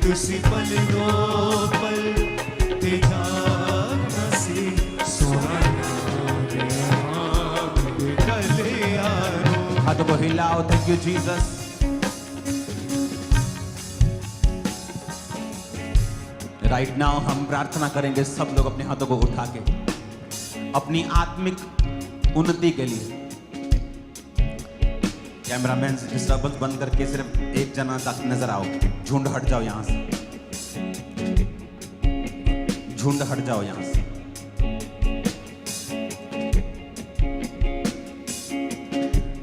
तुसी पल दो पल ते जाना सी सुहाना कल्याणो। हाथों को हिलाओ। Thank you Jesus. Right now हम प्रार्थना करेंगे सब लोग अपने हाथों को उठा के अपनी आत्मिक उन्नति के लिए। कैमरामैन डिस्टर्बेंस बंद करके सिर्फ एक जना तक नजर आओ। झुंड हट जाओ यहां से, झुंड हट जाओ यहां से।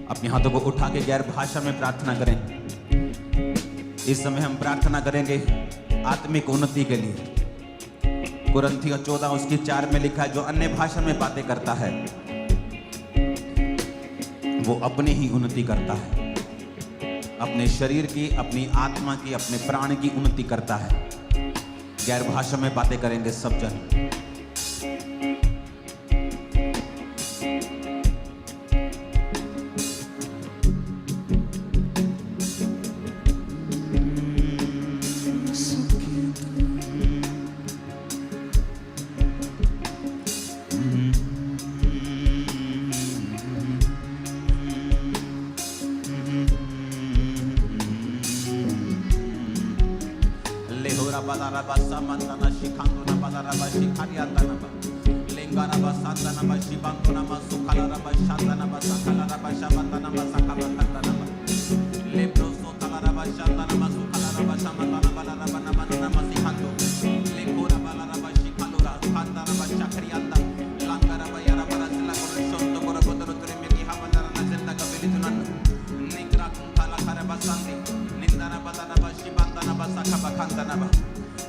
अपने हाथों को उठा के गैर भाषा में प्रार्थना करें। इस समय हम प्रार्थना करेंगे आत्मिक उन्नति के लिए। कुरिन्थियों 14 उसकी 4 में लिखा है, जो अन्य भाषा में बातें करता है वो अपनी ही उन्नति करता है, अपने शरीर की, अपनी आत्मा की, अपने प्राण की उन्नति करता है। गैर भाषा में बातें करेंगे सब जन।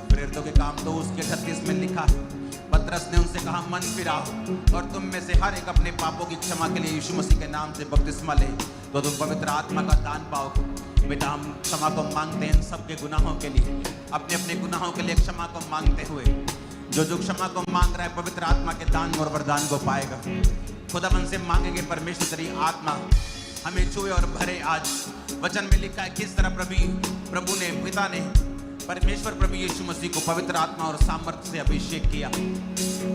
प्रेरितों के काम 2 उसके 38 में लिखा, पतरस ने उनसे कहा, मन फिराओ और तुम में से हर एक अपने पापों की क्षमा के लिए यीशु मसीह के नाम से बपतिस्मा ले, तो तुम पवित्र आत्मा का दान पाओगे। बेटा, हम क्षमा को मांगते हैं सबके गुनाहों के लिए, अपने अपने गुनाहों के लिए क्षमा को मांगते हुए। जो क्षमा को मांग रहा है पवित्र आत्मा के दान और वरदान को पाएगा। खुदावन से मांगेंगे, परमेश्वर तेरी आत्मा हमें छुए और भरे। आज वचन में लिखा है किस तरह प्रभु ने, पिता ने, परमेश्वर प्रभु यीशु मसीह को पवित्र आत्मा और सामर्थ्य से अभिषेक किया।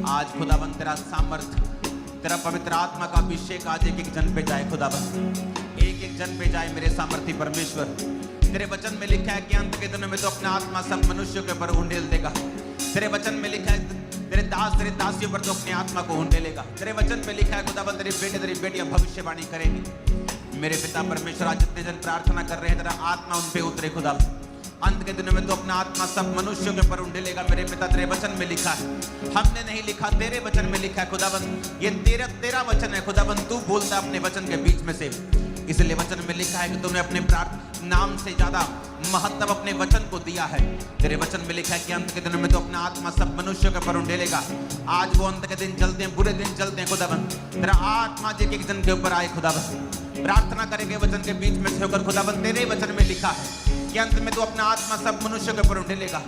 आज खुदावन तेरा सामर्थ्य, तेरा पवित्र आत्मा का अभिषेक आज एक एक जन पे जाए। खुदावन एक एक जन पे जाए मेरे सामर्थ्य परमेश्वर। तेरे वचन में लिखा है कि अंत के दिनों में तो अपना आत्मा सब मनुष्यों के ऊपर उंडेल देगा। तेरे वचन में लिखा है तेरे दास तेरे दासियों पर तो अपनी आत्मा को उंडेलेगा। तेरे वचन में लिखा है खुदावन तेरे बेटे तेरी बेटियां भविष्यवाणी करेंगी। मेरे पिता परमेश्वर, आज जितने जन प्रार्थना कर रहे हैं तेरा आत्मा उन पे उतरे। खुदावन अंत के दिनों में तो अपना आत्मा सब मनुष्यों के ऊपर उंडेलेगा। मेरे पिता तेरे वचन में लिखा है, हमने नहीं लिखा, तेरे वचन में लिखा है। खुदावन ये तेरा वचन है। खुदावन तू बोलता अपने वचन के बीच में से, इसलिए वचन में लिखा है कि तूने अपने नाम से ज्यादा महत्व अपने वचन को दिया है। तेरे वचन में लिखा है कि अंत के दिनों में तो अपना आत्मा सब मनुष्यों के ऊपर उंडेलेगा। आज वो अंत के दिन चलते हैं, बुरे दिन चलते हैं। खुदावन तेरा आत्मा एक एक जन के ऊपर आए। खुदावन प्रार्थना करेंगे वचन के बीच में से होकर। खुदावन तेरे वचन में लिखा है कि अंत में तो अपना आत्मा सब मनुष्यों के ऊपर उंडेलेगा।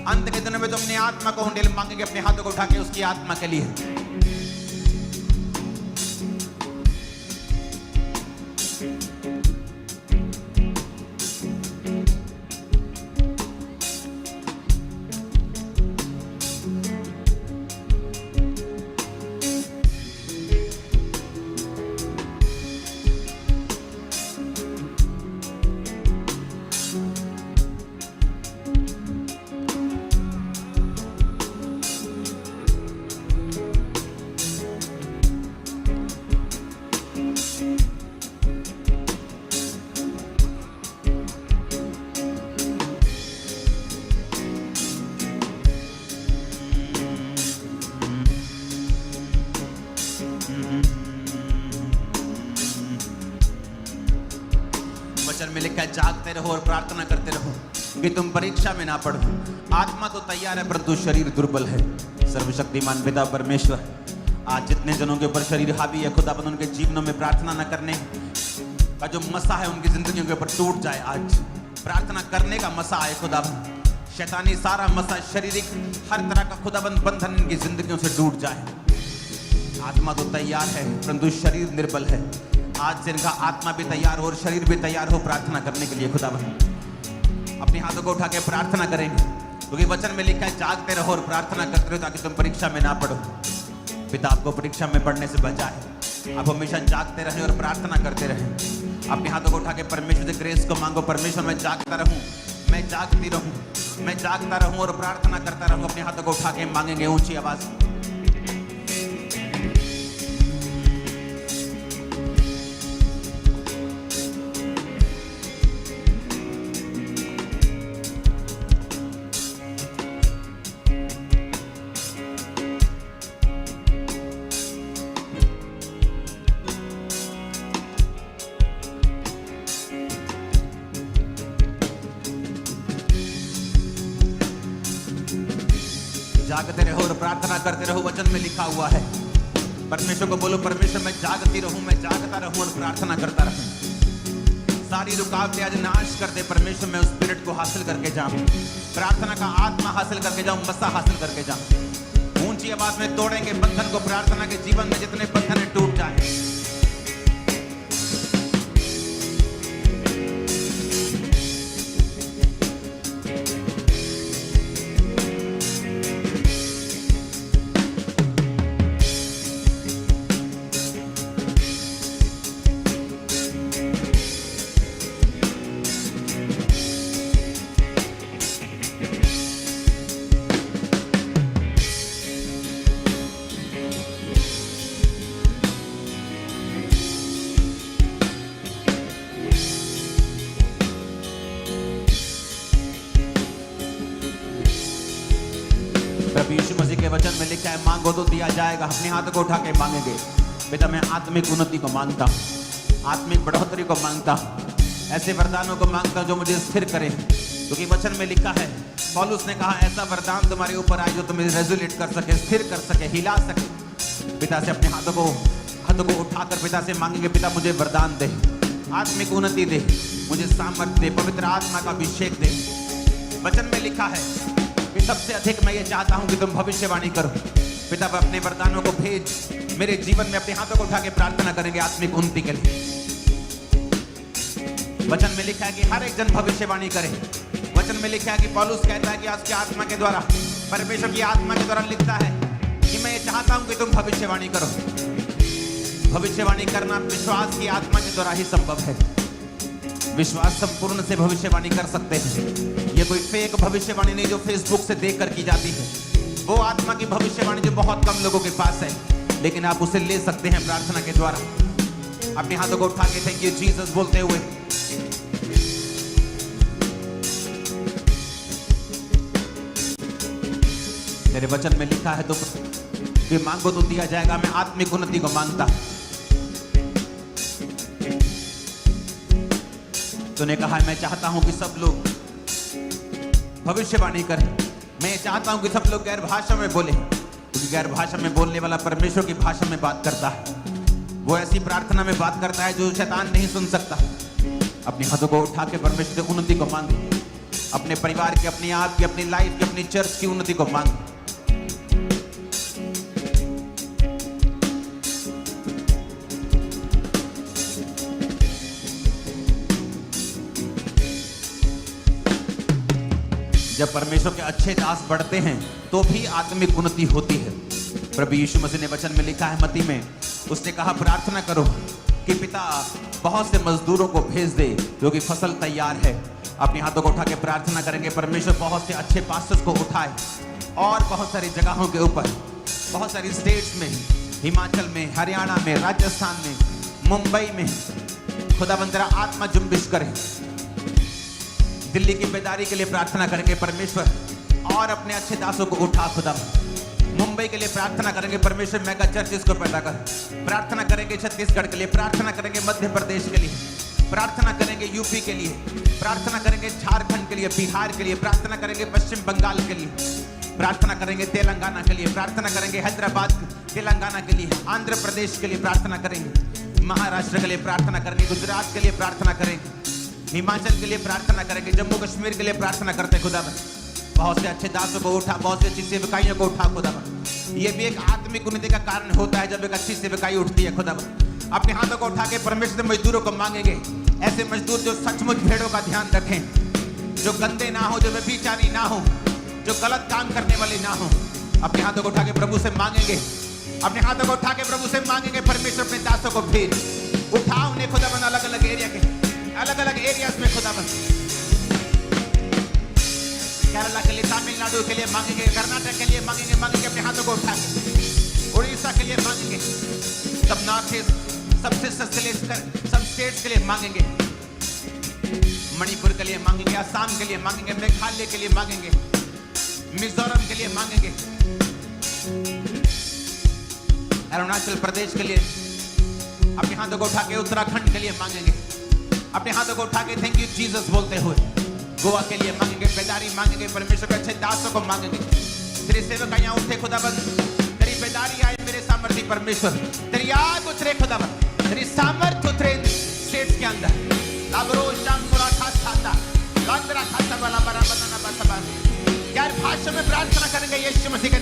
अंत के दिनों में तो अपनी आत्मा को उंडेल। मांगेंगे अपने हाथों को उठा के उसकी आत्मा के लिए। में लिखा है जागते रहो और प्रार्थना करते रहो कि तुम परीक्षा में ना पड़ो। आत्मा तो तैयार है परंतु शरीर दुर्बल है। सर्वशक्तिमान पिता परमेश्वर, आज जितने जनों के ऊपर शरीर हावी है खुदाबंद, उनके जीवनों में प्रार्थना न करने का जो मसा है उनकी जिंदगियों के ऊपर टूट जाए। आज प्रार्थना करने का मसा आए खुदाबंद। शैतानी सारा मसा, शारीरिक हर तरह का खुदाबंद बंधन इनकी जिंदगियों से टूट जाए। आत्मा तो तैयार है परंतु शरीर निर्बल है। आज से इनका आत्मा भी तैयार हो और शरीर भी तैयार हो प्रार्थना करने के लिए। खुदाबंद अपने हाथों को उठा के प्रार्थना करेंगे। क्योंकि वचन में लिखा है जागते रहो और प्रार्थना करते रहो ताकि तुम परीक्षा में ना पड़ो। पिता आपको परीक्षा में पढ़ने से बचाए। आप हमेशा जागते रहें और प्रार्थना करते रहें। अपने हाथों को उठा के परमेश्वर से ग्रेस को मांगो। परमेश्वर मैं जागता रहूं, मैं जागती रहूं, मैं जागता रहूं और प्रार्थना करता रहूं। अपने हाथों को उठा के मांगेंगे ऊंची आवाज। जागते रहो और प्रार्थना करते रहो, वचन में लिखा हुआ है। परमेश्वर को बोलो, परमेश्वर मैं जागती रहूं, मैं जागता रहूं और प्रार्थना करता रहूं। सारी रुकावटें आज नाश कर दे परमेश्वर। मैं उस स्पिरिट को हासिल करके जाऊं, प्रार्थना का आत्मा हासिल करके जाऊं, मसा हासिल करके जाऊं। ऊंची आवाज में तोड़ेंगे बंधन को। प्रार्थना के जीवन में जितने बंधन है टूट जाए। प्रभु यीशु मसीह के वचन में लिखा है मांगो तो दिया जाएगा। अपने हाथ को उठा के मांगेंगे। पिता मैं आत्मिक उन्नति को मांगता हूँ, आत्मिक बढ़ोतरी को मांगता हूँ, ऐसे वरदानों को मांगता हूँ जो मुझे स्थिर करे। क्योंकि वचन में लिखा है, पौलुस ने कहा ऐसा वरदान तुम्हारे ऊपर आए जो तुम्हें रेजुलेट कर सके, स्थिर कर सके, हिला सके। पिता से अपने हाथों को उठाकर पिता से मांगेंगे, पिता मुझे वरदान दे, आत्मिक उन्नति दे, मुझे सामर्थ्य दे, पवित्र आत्मा का अभिषेक दे। वचन में लिखा है कि सबसे अधिक मैं ये चाहता हूं कि तुम भविष्यवाणी करो। पिता अपने वरदानों को भेज मेरे जीवन में। अपने हाथों को उठा के प्रार्थना करेंगे आत्मिक उन्नति के लिए। वचन में लिखा है कि हर एक जन भविष्यवाणी करे। वचन में लिखा है कि पौलुस कहता है कि आज की आत्मा के द्वारा, परमेश्वर की आत्मा के द्वारा लिखता है कि मैं ये चाहता हूं कि तुम भविष्यवाणी करो। भविष्यवाणी करना विश्वास की आत्मा के द्वारा ही संभव है। विश्वास संपूर्ण से भविष्यवाणी कर सकते हैं। ये कोई फेक भविष्यवाणी नहीं जो फेसबुक से देखकर की जाती है। वो आत्मा की भविष्यवाणी जो बहुत कम लोगों के पास है, लेकिन आप उसे ले सकते हैं प्रार्थना के द्वारा। अपने हाथों को उठा के थैंक यू जीसस बोलते हुए तेरे वचन में लिखा है तो कि मांगो तो दिया जाएगा। मैं आत्मिक उन्नति को मांगता। तूने कहा है मैं चाहता हूं कि सब लोग भविष्यवाणी करें। मैं चाहता हूं कि सब लोग गैर भाषा में बोले, क्योंकि गैर भाषा में बोलने वाला परमेश्वर की भाषा में बात करता है। वो ऐसी प्रार्थना में बात करता है जो शैतान नहीं सुन सकता। अपने हाथों को उठा के परमेश्वर से उन्नति को मांगे। अपने परिवार की, अपनी आप की, अपनी लाइफ की, अपनी चर्च की उन्नति को मांगे। जब परमेश्वर के अच्छे दास बढ़ते हैं तो भी आत्मिक उन्नति होती है। प्रभु यीशु मसीह ने वचन में लिखा है मत्ती में, उसने कहा प्रार्थना करो कि पिता बहुत से मजदूरों को भेज दे क्योंकि फसल तैयार है। अपने हाथों को उठा के प्रार्थना करेंगे परमेश्वर बहुत से अच्छे पास्टर्स को उठाए और बहुत सारी जगहों के ऊपर, बहुत सारी स्टेट्स में, हिमाचल में, हरियाणा में, राजस्थान में, मुंबई में खुदावंद तेरा आत्मा जुम्बिश करे। दिल्ली की बेदारी के लिए प्रार्थना करेंगे परमेश्वर और अपने अच्छे दासों को उठा खुदा। मुंबई के लिए प्रार्थना करेंगे परमेश्वर मेगा चर्चेस को पैदा कर। प्रार्थना करेंगे छत्तीसगढ़ के लिए, प्रार्थना करेंगे मध्य प्रदेश के लिए, प्रार्थना करेंगे यूपी के लिए, प्रार्थना करेंगे झारखंड के लिए, बिहार के लिए, प्रार्थना करेंगे पश्चिम बंगाल के लिए, प्रार्थना करेंगे तेलंगाना के लिए, प्रार्थना करेंगे हैदराबाद तेलंगाना के लिए, आंध्र प्रदेश के लिए प्रार्थना करेंगे, महाराष्ट्र के लिए प्रार्थना करेंगे, गुजरात के लिए प्रार्थना करेंगे, हिमाचल के लिए प्रार्थना करेंगे, जम्मू कश्मीर के लिए प्रार्थना करते हैं खुदा। बहुत से अच्छे दासों को उठा, बहुत से अच्छी सेवकाइयों को उठा खुदा। ये भी एक आत्मिक उन्नति का कारण होता है जब एक अच्छी सेवकाई उठती है खुदा। अपने हाथों को उठा के परमेश्वर से मजदूरों को मांगेंगे, ऐसे मजदूर जो सचमुच भेड़ों का ध्यान रखें, जो गंदे ना हो, जो व्यभिचारी ना हो, जो गलत काम करने वाले ना हो। अपने हाथों को उठा के प्रभु से मांगेंगे, अपने हाथों को उठा के प्रभु से मांगेंगे, परमेश्वर अपने दासों को भेज, उठा उन्हें खुदावन अलग अलग एरिया के, अलग अलग एरियाज में खुदावन। केरला के लिए, तमिलनाडु के लिए मांगेंगे, कर्नाटक के लिए मांगेंगे, मांगेंगे अपने हाथों को उठा के, उड़ीसा के लिए मांगेंगे, सब नॉर्थ ईस्ट, सब सिस्टर्स के लिए, सब स्टेट्स के लिए मांगेंगे, मणिपुर के लिए मांगेंगे, असम के लिए मांगेंगे, मेघालय के लिए मांगेंगे, मिजोरम के लिए मांगेंगे, अरुणाचल प्रदेश के लिए अपने हाथों को उठा के, उत्तराखंड के लिए मांगेंगे, अपने हाथों को उठा के थैंक यू जीसस बोलते हुए, गोवा के लिए मांगेंगे, बेदारी मांगेंगे, परमेश्वर के अच्छे दासों को मांगेंगे। तेरे सेवक यहाँ उठे खुदाबंद, तेरी बेदारी आए मेरे सामर्थ्य परमेश्वर, तेरी आग उतरे खुदाबंद, तेरी सामर्थ उतरे स्टेट्स के अंदर, लाबरो शांगुरा खासा लांगरा खासा वाला बराबर ना बसबा, यार भाषा में प्रार्थना करेंगे यीशु मसीह के